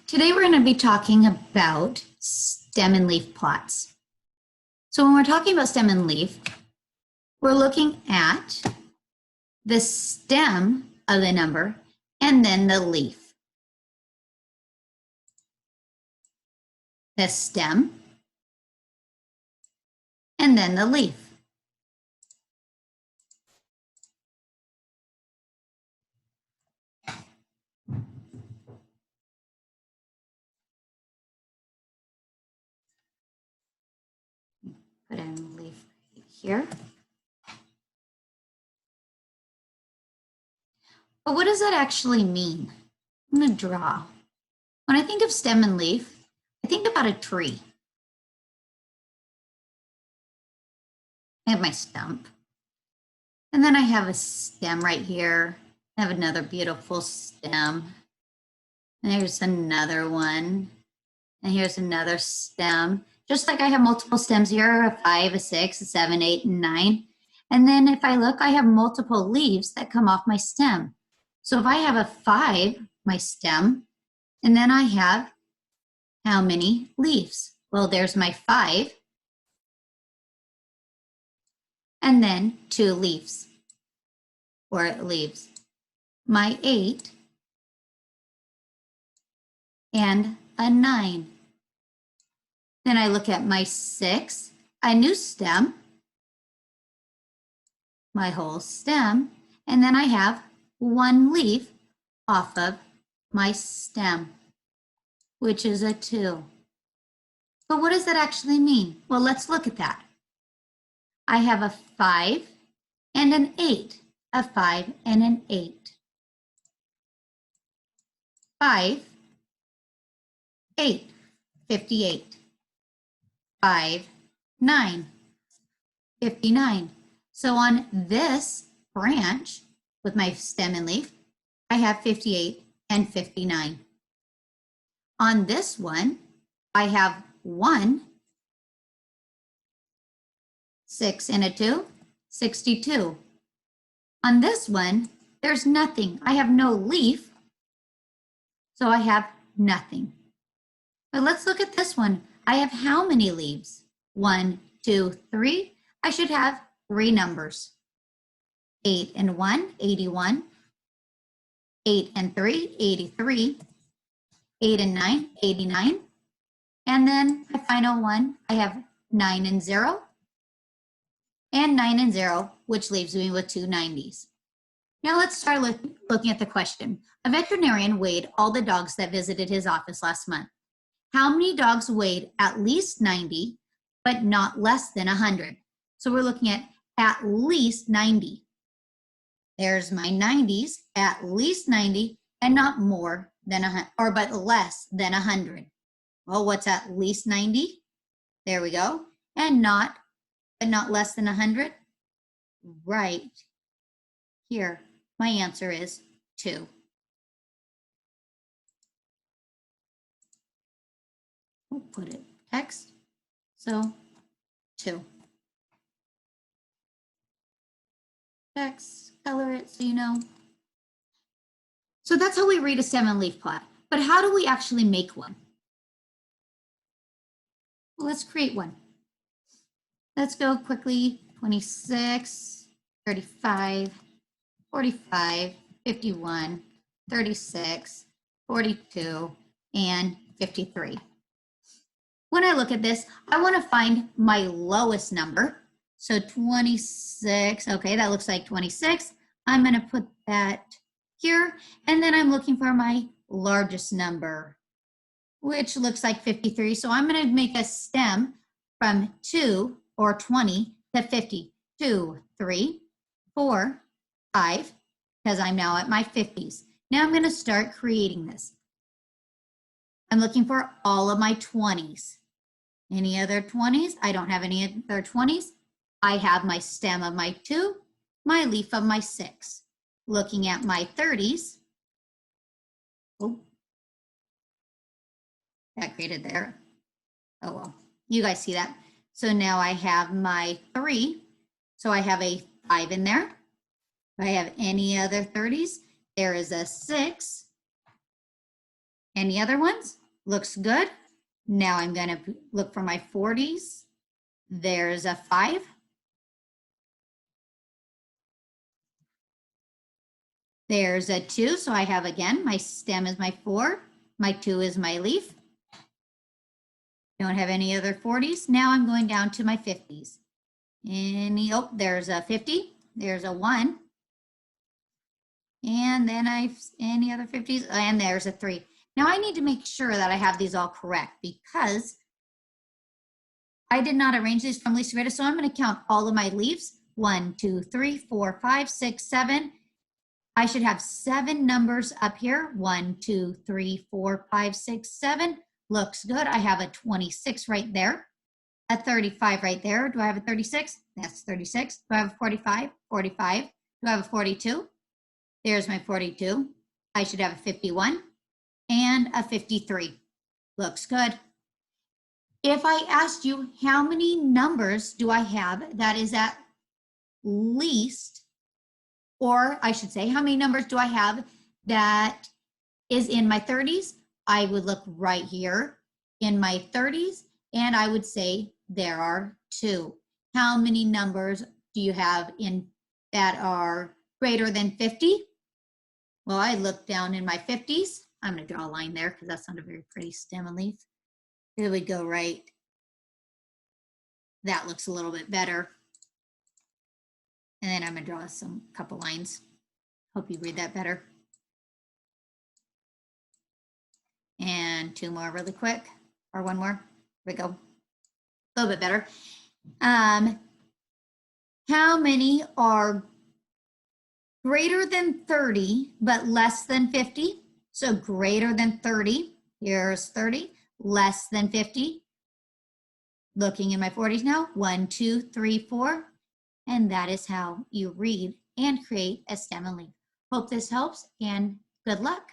Today we're going to be talking about stem and leaf plots. So when we're talking about stem and leaf, we're looking at the stem of the number and then the leaf. The stem and then the leaf. Put in the leaf right here. But what does that actually mean? I'm going to draw. When I think of stem and leaf, I think about a tree. I have my stump. And then I have a stem right here. I have another beautiful stem. And here's another one. And here's another stem. Just like I have multiple stems here, a 5, a 6, a 7, 8, and 9. And then if I look, I have multiple leaves that come off my stem. So if I have a 5, my stem, and then I have how many leaves? Well, there's my 5. And then 2 leaves, or leaves. My 8 and a 9. Then I look at my 6, a new stem, my whole stem, and then I have 1 leaf off of my stem, which is a 2. But what does that actually mean? Well, let's look at that. I have a 5 and an 8, a 5 and an 8. 5, 8, 58. 5, 9, 59. So on this branch with my stem and leaf, I have 58 and 59. On this one, I have 1, 6 and a 2, 62. On this one, there's nothing. I have no leaf, so I have nothing. But let's look at this one. I have how many leaves? 1, 2, 3. I should have 3 numbers. 8 and 1, 81. 8 and 3, 83. 8 and 9, 89. And then my final one, I have 9 and 0. And 9 and 0, which leaves me with 2 90s. Now let's start looking at the question. A veterinarian weighed all the dogs that visited his office last month. How many dogs weighed at least 90, but not less than 100? So we're looking at least 90. There's my 90s, at least 90, and not more than 100, or but less than 100. Well, what's at least 90? There we go. And but not less than 100? Right here. My answer is 2. We'll put it text, so 2. Text, color it so you know. So that's how we read a stem and leaf plot. But how do we actually make one? Well, let's create one. Let's go quickly. 26, 35, 45, 51, 36, 42, and 53. When I look at this, I want to find my lowest number. So 26, okay, that looks like 26. I'm going to put that here. And then I'm looking for my largest number, which looks like 53. So I'm going to make a stem from 2 or 20 to 50. 2, 3, 4, 5, because I'm now at my 50s. Now I'm going to start creating this. I'm looking for all of my 20s. Any other 20s? I don't have any other 20s. I have my stem of my 2, my leaf of my 6. Looking at my 30s. Oh, that created there. Oh, well, you guys see that. So now I have my 3. So I have a 5 in there. If I have any other 30s, there is a 6 Any other ones? Looks good. Now I'm going to look for my 40s. There's a 5. There's a 2. So I have, again, my stem is my 4. My 2 is my leaf. Don't have any other 40s. Now I'm going down to my 50s. Oh, there's a 50. There's a 1. And then any other 50s, and there's a 3. Now I need to make sure that I have these all correct because I did not arrange these from least to greatest. So I'm going to count all of my leaves. 1, 2, 3, 4, 5, 6, 7. I should have 7 numbers up here. 1, 2, 3, 4, 5, 6, 7. Looks good. I have a 26 right there. A 35 right there. Do I have a 36? That's 36. Do I have a 45? 45. Do I have a 42? There's my 42. I should have a 51 and a 53. Looks good. If I asked you how many numbers do I have that is at least, or I should say, how many numbers do I have that is in my 30s? I would look right here in my 30s and I would say there are 2. How many numbers do you have in that are greater than 50? Well, I look down in my 50s. I'm going to draw a line there because that's not a very pretty stem and leaf. Here we go, right? That looks a little bit better. And then I'm going to draw some couple lines. Hope you read that better. And 2 more really quick, or 1 more. Here we go. A little bit better. How many are greater than 30, but less than 50? So greater than 30, here's 30, less than 50. Looking in my 40s now, 1, 2, 3, 4. And that is how you read and create a stem and leaf. Hope this helps and good luck.